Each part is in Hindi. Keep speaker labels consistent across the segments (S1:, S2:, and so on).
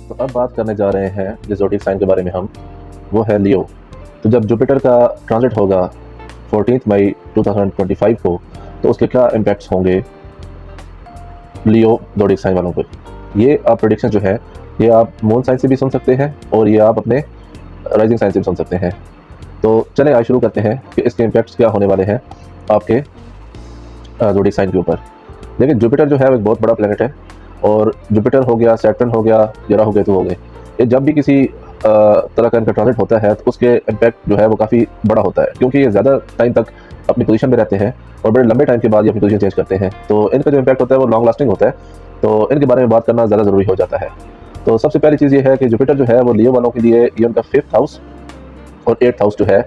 S1: तो अब बात करने जा रहे हैं जिस ज़ोडिएक साइन के बारे में हम, वो है लियो। तो जब जुपिटर का ट्रांजिट होगा 14 मई 2025 को, तो उसके क्या इम्पैक्ट्स होंगे लियो ज़ोडिएक साइन वालों पर। ये आप प्रेडिक्शन जो है, ये आप मून साइन से भी सुन सकते हैं और ये आप अपने राइजिंग साइन से भी सुन सकते हैं। तो चलें आज शुरू करते हैं कि इसके इम्पैक्ट्स क्या होने वाले हैं आपके ज़ोडिएक साइन के ऊपर। देखिए, जुपिटर जो है वो एक बहुत बड़ा प्लैनेट है, और जुपिटर हो गया, सैटर्न हो गया, या राहु केतु हो गए, ये जब भी किसी तरह का इनका ट्रांजिट होता है तो उसके इम्पैक्ट जो है वो काफ़ी बड़ा होता है, क्योंकि ये ज़्यादा टाइम तक अपनी पोजीशन में रहते हैं और बड़े लंबे टाइम के बाद ये अपनी पोजीशन चेंज करते हैं। तो इनका जो इम्पैक्ट होता है वो लॉन्ग लास्टिंग होता है, तो इनके बारे में बात करना ज़्यादा ज़रूरी हो जाता है। तो सबसे पहली चीज़ ये है कि जुपिटर जो है वो लियो वालों के लिए ये उनका 5th हाउस और 8th हाउस जो है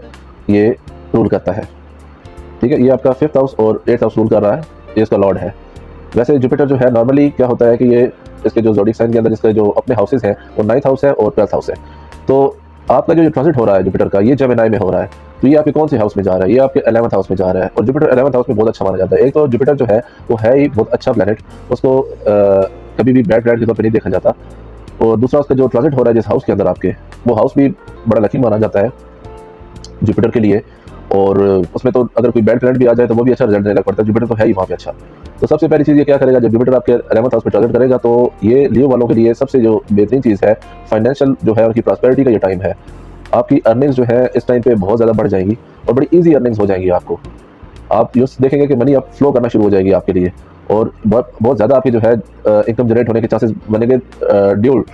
S1: ये रूल करता है। ठीक है, ये आपका 5th हाउस और 8th हाउस रूल कर रहा है, ये इसका लॉर्ड है। वैसे जुपिटर जो है नॉर्मली क्या होता है कि ये इसके जो ज़ोडिएक साइन के अंदर इसके जो अपने हाउसेस हैं वो 9th हाउस है और 12th हाउस है। तो आपका जो ट्रांजिट हो रहा है जुपिटर का, ये जेमिनी में हो रहा है, तो ये आपके कौन से हाउस में जा रहा है? ये आपके 11th हाउस में जा रहा है, और जुपिटर 11th हाउस में बहुत अच्छा माना जाता है। एक तो जुपिटर जो है वो है ही बहुत अच्छा प्लैनेट, उसको कभी भी बैड प्लैनेट के तौर पर नहीं देखा जाता। और दूसरा, उसका जो ट्रांजिट हो रहा है जिस हाउस के अंदर आपके, वो हाउस भी बड़ा लकी माना जाता है जुपिटर के लिए। और उसमें तो अगर कोई बैड प्लैनेट भी आ जाए तो वो भी अच्छा रिजल्ट देने लग पड़ता है, जुपिटर तो है ही वहाँ पे अच्छा। तो सबसे पहली चीज़ ये क्या करेगा, जब जुपिटर आपके 11th हाउस में ट्रांजिट करेगा, तो ये लियो वालों के लिए सबसे जो बेहतरीन चीज़ है, फाइनेंशियल जो है उनकी प्रॉस्पेरिटी का ये टाइम है। आपकी अर्निंग्स जो है इस टाइम पे बहुत ज़्यादा बढ़ जाएंगी और बड़ी ईजी अर्निंग्स हो जाएंगी आपको। आप यूँ देखेंगे कि मनी अब फ्लो करना शुरू हो जाएगी आपके लिए, और बहुत बहुत ज़्यादा आपकी जो है इनकम जनरेट होने के चांसेस बनेंगे ड्यूल।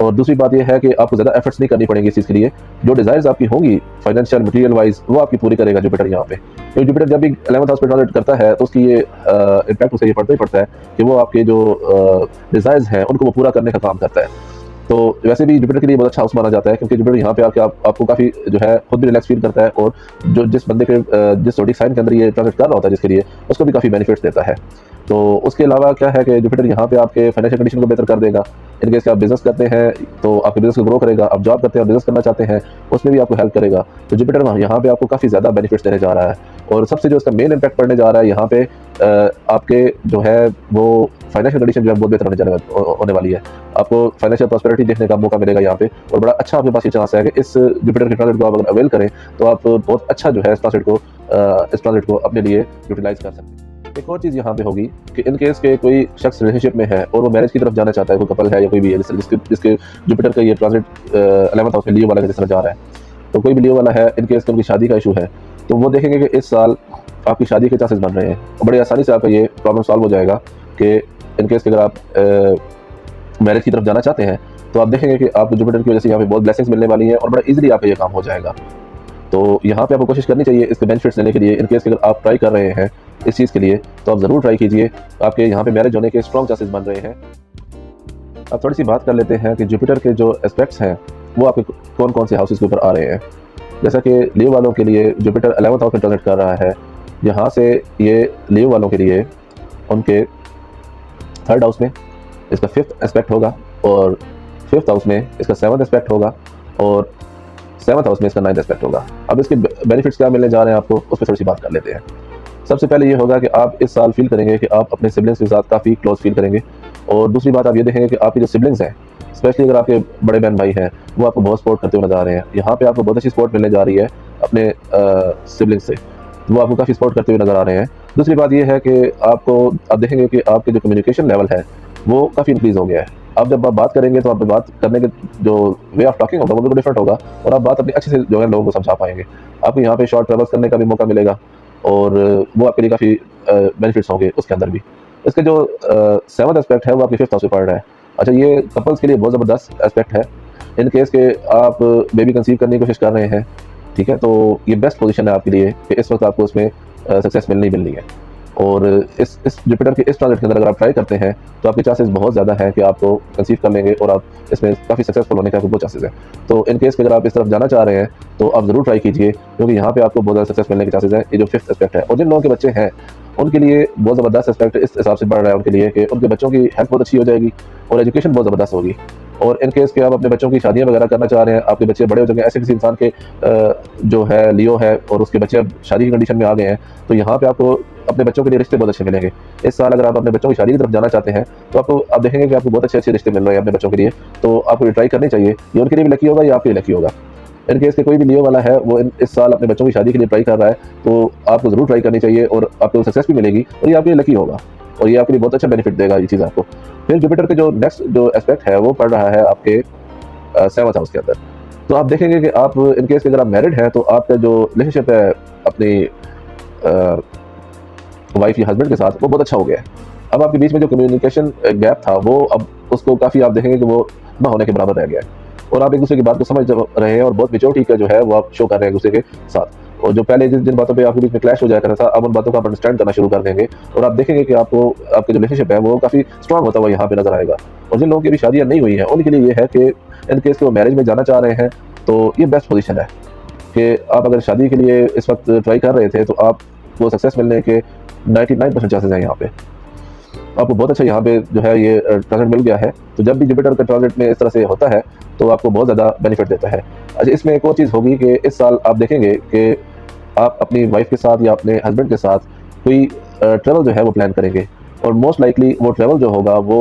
S1: और दूसरी बात यह है कि आपको ज़्यादा एफर्ट्स नहीं करनी पड़ेंगी इस चीज़ के लिए। जो डिज़ायर्स आपकी होंगी फाइनेंशियल मटेरियल वाइज, वो आपकी पूरी करेगा जुपिटर यहाँ पे। क्योंकि जुपिटर जब भी 11th हाउस पे ट्रांजिट करता है तो उसकी ये इम्पैक्ट उसे ये पड़ता ही पड़ता है कि वो आपके जो डिज़ायर्स हैं उनको वो पूरा करने का काम करता है। तो वैसे भी जुपिटर के लिए बहुत अच्छा हाउस माना जाता है, क्योंकि जुपिटर यहाँ पे आके आपको काफ़ी जो है खुद भी रिलैक्स फील करता है, और जो जिस बंदे के जिस ज़ोडिएक साइन के अंदर ये ट्रांजिट कर रहा होता है जिसके लिए, उसको भी काफ़ी बेनिफिट्स देता है। तो उसके अलावा क्या है कि जुपिटर यहाँ पे आपके फाइनेंशियल कंडीशन को बेहतर कर देगा। इन केस आप बिजनेस करते हैं तो आपके बिजनेस को ग्रो करेगा, आप जॉब करते हैं और बिजनेस करना चाहते हैं उसमें भी आपको हेल्प करेगा। तो जुपिटर यहाँ पे आपको काफ़ी ज़्यादा बेनिफिट्स देने जा रहा है, और सबसे जो इसका मेन इम्पैक्ट पड़ने जा रहा है यहाँ पे आपके जो है वो फाइनेंशियल कंडीशन जो है बहुत बेहतर होने वाली है। आपको फाइनेंशियल प्रॉस्पेरिटी देखने का मौका मिलेगा यहाँ पे, और बड़ा अच्छा आपके पास ये चांस है कि इस जुपिटर के ट्रांजिट को आप अगर अवेल करें तो आप बहुत अच्छा जो है इस ट्रांजिट को अपने लिए यूटिलाइज कर सकते हैं। एक और चीज़ यहाँ पे होगी कि इन केस के कोई शख्स रिलेशनशिप में है और वो मैरिज की तरफ जाना चाहता है, कोई कपल है या कोई भी है जिसके जुपिटर का ये ट्रांजिट 11th हाउस में लियो वाला जिस तरह जा रहा है, तो कोई भी लियो वाला है, इन केस की उनकी शादी का इशू है, तो वो देखेंगे कि इस साल आपकी शादी के चांसेस बन रहे हैं, और बड़ी आसानी से आपका ये प्रॉब्लम सॉल्व हो जाएगा कि इन केस अगर आप मैरिज की तरफ जाना चाहते हैं तो आप देखेंगे कि आपको जुपिटर की वजह से यहाँ पे बहुत ब्लेसिंग्स मिलने वाली हैं और बड़ा ईजिली आपका ये काम हो जाएगा। तो यहाँ पे आपको कोशिश करनी चाहिए इसके बेनिफिट्स लेने के लिए। इन केस अगर आप ट्राई कर रहे हैं इस चीज़ के लिए तो आप ज़रूर ट्राई कीजिए, आपके यहाँ पे मैरिज होने के स्ट्रॉन्ग चांसेस बन रहे हैं। अब थोड़ी सी बात कर लेते हैं कि जुपिटर के जो एस्पेक्ट्स हैं वो आपके कौन कौन से हाउसेस के ऊपर आ रहे हैं। जैसा कि लियो वालों के लिए जुपिटर 11th हाउस में ट्रांजिट कर रहा है, यहाँ से ये लियो वालों के लिए उनके 3rd हाउस में इसका 5th एस्पेक्ट होगा, और 5th हाउस में इसका 7th एस्पेक्ट होगा, और 7th हाउस में इसका 9th एस्पेक्ट होगा। अब इसके बेनिफिट्स क्या मिलने जा रहे हैं आपको, उस पर थोड़ी सी बात कर लेते हैं। सबसे पहले ये होगा कि आप इस साल फील करेंगे कि आप अपने सिबलिंग्स के साथ काफ़ी क्लोज फील करेंगे, और दूसरी बात आप ये देखेंगे कि आपके जो सिबलिंग्स हैं, स्पेशली अगर आपके बड़े बहन भाई हैं, वो आपको बहुत सपोर्ट करते हुए नजर आ रहे हैं। यहाँ पे आपको बहुत अच्छी सपोर्ट मिलने जा रही है अपने सिबलिंग्स से, वो आपको काफ़ी सपोर्ट करते हुए नजर आ रहे हैं। दूसरी बात ये है कि आप देखेंगे कि आपके जो कम्युनिकेशन लेवल है वो काफ़ी इंक्रीज़ हो गया है। अब जब आप बात करेंगे तो आप बात करने के जो वे ऑफ टॉकिंग होगा वो बिल्कुल डिफरेंट होगा, और आप बात अपनी अच्छे से जो है लोगों को समझा पाएंगे। आपको यहाँ पे शॉर्ट ट्रेवल्स करने का भी मौका मिलेगा, और वो आपके लिए काफ़ी बेनिफिट्स होंगे उसके अंदर भी। इसके जो 7th एस्पेक्ट है वो आपके 5th हाउस में पड़ रहा है। अच्छा, ये कपल्स के लिए बहुत ज़बरदस्त एस्पेक्ट है। इन केस के आप बेबी कंसीव करने की कोशिश कर रहे हैं, ठीक है, तो ये बेस्ट पोजीशन है आपके लिए कि इस वक्त आपको उसमें सक्सेस मिलनी है। और इस जुपिटर के इस ट्रांजिट के अंदर अगर आप ट्राई करते हैं तो आपके चांसेस बहुत ज़्यादा हैं कि आपको कंसीव कर लेंगे, और आप इसमें काफ़ी सक्सेसफुल होने का बहुत चांसेस है। तो इन केस अगर आप इस तरफ जाना चाह रहे हैं तो आप ज़रूर ट्राई कीजिए, क्योंकि यहाँ पे आपको बहुत ज़्यादा सक्सेस मिलने के चांसेस हैं। ये जो 5th एस्पेक्ट है, और जिन लोगों के बच्चे हैं उनके लिए बहुत ज़बरदस्त एस्पेक्ट इस हिसाब से बढ़ रहा है उनके लिए कि उनके बच्चों की हेल्थ बहुत अच्छी हो जाएगी और एजुकेशन बहुत ज़बरदस्त होगी। और इन केस के आप अपने बच्चों की शादियां वगैरह करना चाह रहे हैं, आपके बच्चे बड़े हो चुके हैं, ऐसे किसी इंसान के जो है लियो है और उसके बच्चे अब शादी की कंडीशन में आ गए हैं, तो यहाँ पे आपको अपने बच्चों के लिए रिश्ते बहुत अच्छे मिलेंगे। इस साल अगर आप अपने बच्चों की शादी की तरफ जाना चाहते हैं तो आपको आप देखेंगे कि आपको बहुत अच्छे अच्छे रिश्ते मिल रहे हैं अपने बच्चों के लिए, तो आपको ये ट्राई करनी चाहिए। ये उनके लिए भी लकी होगा या आपके लिए लकी होगा। इन केस के कोई भी लियो वाला है वो इस साल अपने बच्चों की शादी के लिए ट्राई कर रहा है, तो आपको ज़रूर ट्राई करनी चाहिए और आपको सक्सेस भी मिलेगी और ये आपके लिए लकी होगा और ये आपके लिए बहुत अच्छा बेनिफिट देगा ये चीज़ आपको। फिर जुपिटर के जो नेक्स्ट जो एस्पेक्ट है वो पड़ रहा है आपके 7th हाउस के अंदर। तो आप देखेंगे कि आप इन केस अगर आप मैरिड हैं तो आपका जो रिलेशनशिप है अपनी वाइफ या हस्बैंड के साथ वो बहुत अच्छा हो गया है। अब आपके बीच में जो कम्युनिकेशन गैप था वो अब उसको काफ़ी आप देखेंगे कि वो ना होने के बराबर रह गया है और आप एक दूसरे की बात को समझ रहे हैं और बहुत मेच्योरिटी का जो है वो आप शो कर रहे हैं एक दूसरे के साथ। और जो पहले जिन बातों पे आपके बीच में क्लैश हो जाया करता था, अब उन बातों को आप अंडरस्टैंड करना शुरू कर देंगे और आप देखेंगे कि आपको आपके जो रिलेशनशिप है वो काफ़ी स्ट्रांग होता हुआ यहाँ पे नजर आएगा। और जिन लोगों की भी शादियाँ नहीं हुई हैं उनके लिए ये है कि इन केस के वो मैरिज में जाना चाह रहे हैं तो ये बेस्ट पोजीशन है कि आप अगर शादी के लिए इस वक्त ट्राई कर रहे थे तो आपको सक्सेस मिलने के 99% चांसेस हैं यहाँ पे। आपको बहुत अच्छा यहाँ पे जो है ये ट्रांजिट मिल गया है। तो जब भी जुपिटर का ट्रांजिट में इस तरह से होता है तो आपको बहुत ज़्यादा बेनिफिट देता है। अच्छा, इसमें एक और चीज़ होगी कि इस साल आप देखेंगे कि आप अपनी वाइफ के साथ या अपने हस्बैंड के साथ कोई ट्रैवल जो है वो प्लान करेंगे और मोस्ट लाइकली वो ट्रैवल जो होगा वो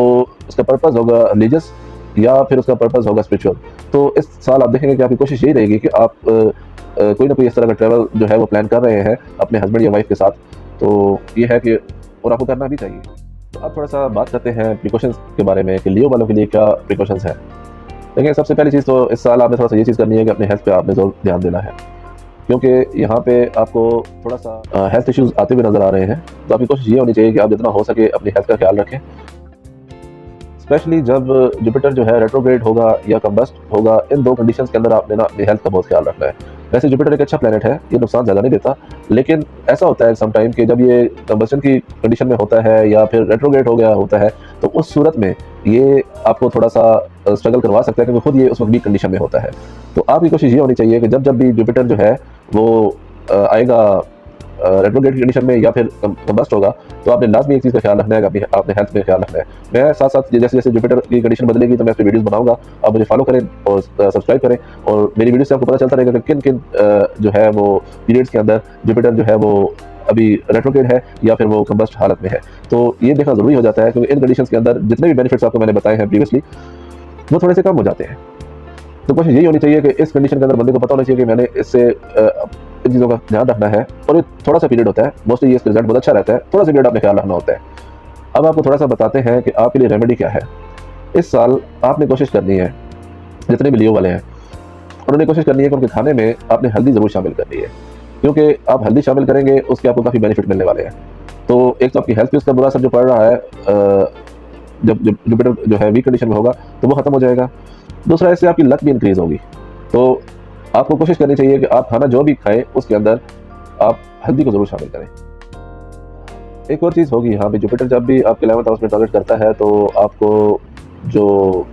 S1: उसका पर्पज़ होगा रिलीजियस या फिर उसका पर्पज़ होगा स्पिरिचुअल। तो इस साल आप देखेंगे कि आपकी कोशिश यही रहेगी कि आप कोई ना कोई इस तरह का ट्रैवल जो है वो प्लान कर रहे हैं अपने हस्बैंड या वाइफ के साथ। तो ये है कि और आपको करना भी चाहिए। तो अब थोड़ा सा बात करते हैं प्रिकॉशंस के बारे में कि लियो वालों के लिए क्या प्रिकॉशंस हैं। देखिए, सबसे पहली चीज़ तो इस साल आपने थोड़ा सा ये चीज़ करनी है कि अपने हेल्थ पे आपने ज़रूर ध्यान देना है, क्योंकि यहाँ पे आपको थोड़ा सा हेल्थ इश्यूज आते हुए नज़र आ रहे हैं। तो आपकी कोशिश ये होनी चाहिए कि आप जितना हो सके अपनी हेल्थ का ख्याल रखें, स्पेशली जब जुपिटर जो है रेट्रोग्रेड होगा या कंबस्ट होगा। इन दो कंडीशंस के अंदर आपने ना अपनी हेल्थ का बहुत ख्याल रखना है। वैसे जुपिटर एक अच्छा प्लेनेट है, ये नुकसान ज़्यादा नहीं देता, लेकिन ऐसा होता है सम टाइम कि जब ये कंबस्टन की कंडीशन में होता है या फिर रेट्रोग्रेड हो गया होता है तो उस सूरत में ये आपको थोड़ा सा स्ट्रगल करवा सकता है, क्योंकि खुद ये उस वक्त भी कंडीशन में होता है। तो आपकी कोशिश ये होनी चाहिए कि जब भी जुपिटर जो है वो आएगा रेट्रोग्रेड की कंडीशन में या फिर कंबस्ट होगा तो आपने लाजमी एक चीज़ का ख्याल रखना है कि आपने हेल्थ में ख्याल रखना है। मैं साथ साथ जैसे जैसे जुपिटर की कंडीशन बदलेगी तो मैं इस पर वीडियोज़ बनाऊंगा, आप मुझे फॉलो करें और सब्सक्राइब करें और मेरी वीडियो से आपको पता चलता रहेगा कि किन किन जो है वो पीरियड्स के अंदर जुपिटर जो है वो अभी रेट्रोग्रेड है या फिर वो कंबस्ट हालत में है। तो ये देखना ज़रूरी हो जाता है, क्योंकि इन कंडीशन के अंदर जितने भी बेनिफिट्स आपको मैंने बताए हैं प्रीवियसली वो थोड़े से कम हो जाते हैं। तो कोशिश यही होनी चाहिए कि इस कंडीशन के अंदर बंदे को पता होना चाहिए कि मैंने इससे इन चीज़ों का ध्यान रखना है और ये थोड़ा सा पीरियड होता है, मोस्टली इसका रिजल्ट बहुत अच्छा रहता है, थोड़ा सा पीरियड आपने ख्याल रखना होता है। अब आपको थोड़ा सा बताते हैं कि आपके लिए रेमेडी क्या है। इस साल आपने कोशिश करनी है, जितने भी लियो वाले हैं उन्होंने कोशिश करनी है कि उनके खाने में आपने हल्दी ज़रूर शामिल करनी है, क्योंकि आप हल्दी शामिल करेंगे उसके आपको काफ़ी बेनिफिट मिलने वाले हैं। तो एक तो आपकी हेल्थ पे उसका बुरा असर जो पड़ रहा है, जब जुपिटर जो है वीक कंडीशन में होगा तो वो ख़त्म हो जाएगा। दूसरा, इससे आपकी लक भी इंक्रीज़ होगी। तो आपको कोशिश करनी चाहिए कि आप खाना जो भी खाएं उसके अंदर आप हल्दी को ज़रूर शामिल करें। एक और चीज़ होगी यहाँ पे, जुपिटर जब भी आपके 11th हाउस में ट्रांजिट करता है तो आपको जो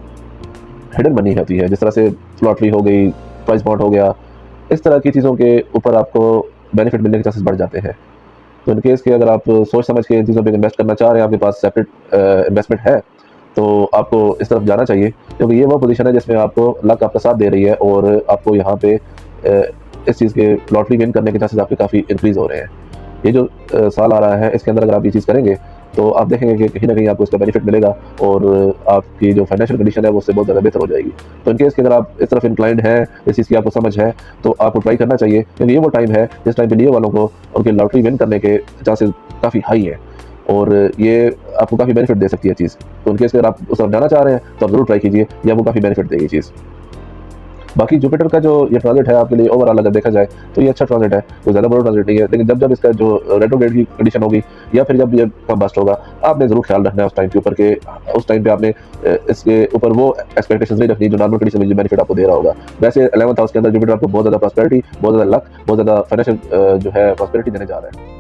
S1: हिडन मनी होती है, जिस तरह से लॉटरी हो गई, प्राइस बॉन्ड हो गया, इस तरह की चीज़ों के ऊपर आपको बेनिफिट मिलने के चांसेस बढ़ जाते हैं। तो इन केस के अगर आप सोच समझ के इन चीज़ों पर इन्वेस्ट करना चाह रहे हैं, आपके पास सेपरेट इन्वेस्टमेंट है, तो आपको इस तरफ जाना चाहिए, क्योंकि ये वो पोजीशन है जिसमें आपको लक आपका साथ दे रही है और आपको यहाँ पे इस चीज़ के लॉटरी विन करने के चांसेस आपके काफ़ी इंक्रीज़ हो रहे हैं। ये जो साल आ रहा है इसके अंदर अगर आप ये चीज़ करेंगे तो आप देखेंगे कि कहीं ना कहीं आपको इसका बेनिफिट मिलेगा और आपकी जो फाइनेंशियल कंडीशन है वो उससे बहुत ज़्यादा बेहतर हो जाएगी। तो इन केस के अगर आप इस तरफ इंक्लाइंड हैं, इस चीज़ की आपको समझ है, तो आपको ट्राई करना चाहिए, क्योंकि ये वो टाइम है जिस टाइम पे लियो वालों को उनकी लॉटरी विन करने के चांसेस काफ़ी हाई है और ये आपको काफ़ी बेनिफिट दे सकती है चीज़। तो उनके अगर आप उस तरफ जाना चाह रहे हैं तो आप ज़रूर ट्राई कीजिए, या वो काफ़ी बेनिफिट देगी चीज़। बाकी जुपिटर का जो ये ट्रांजिट है आपके लिए ओवरऑल अगर देखा जाए तो ये अच्छा ट्रांजिट है, कोई ज़्यादा बड़ा ट्रांजिट नहीं है, लेकिन जब इसका जो रेट्रोग्रेड की कंडीशन होगी या फिर जब ये कंबस्ट होगा, आपने ज़रूर ख्याल रखना है उस टाइम के ऊपर के उस टाइम पे आपने इसके ऊपर वो एक्सपेक्टेशंस नहीं रखनी जो नॉर्मल कंडीशन में जो बेनिफिट आपको दे रहा होगा। वैसे 11th हाउस के अंदर जुपिटर आपको बहुत ज़्यादा प्रॉस्पेरिटी, बहुत ज़्यादा लक, बहुत ज़्यादा फाइनेंशियल जो है प्रॉस्पेरिटी देने जा रहा है।